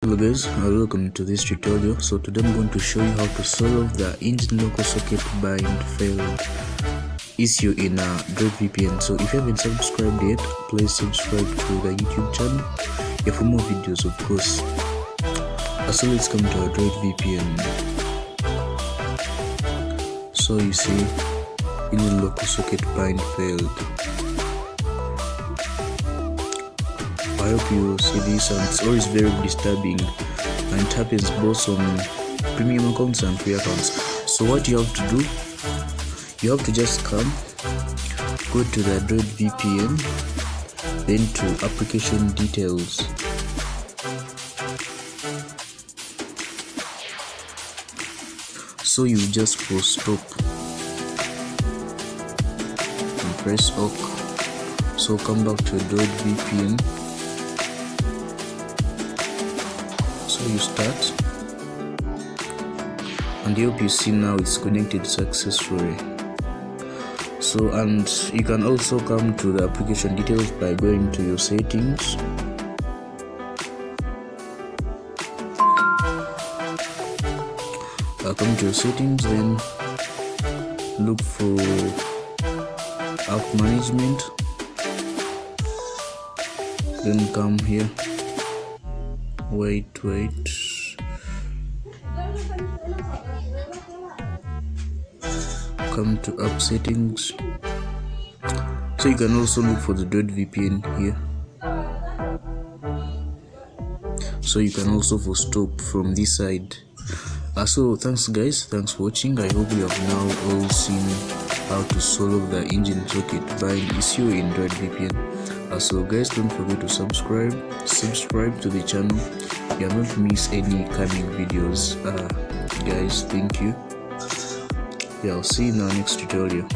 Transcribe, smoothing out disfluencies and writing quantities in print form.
Hello guys, welcome to this tutorial. So today I'm going to show you how to solve the engine local socket bind failed issue in Droid Vpn. So if you haven't subscribed yet, please subscribe to the YouTube channel for more videos, of course. So let's come to our Droid VPN. So you see, engine local socket bind failed. I hope you see this, and it's always very disturbing, and it happens both on premium accounts and free accounts. So what you have to do, you have to just go to the Droid VPN, then to application details. So you just press stop and press OK. So come back to Droid VPN. So you start, and I hope you see now it's connected successfully. So, and you can also come to the application details by going to your settings. Come to your settings, then look for app management, then come here. Wait, come to app settings. So you can also look for the Droid VPN here. So you can also for stop from this side. So thanks guys, thanks for watching. I hope you have now all seen how to solve the engine socket bind issue in Droid VPN. So guys, don't forget to subscribe to the channel. You will not miss any coming videos. Guys, thank you. I'll see you in our next tutorial.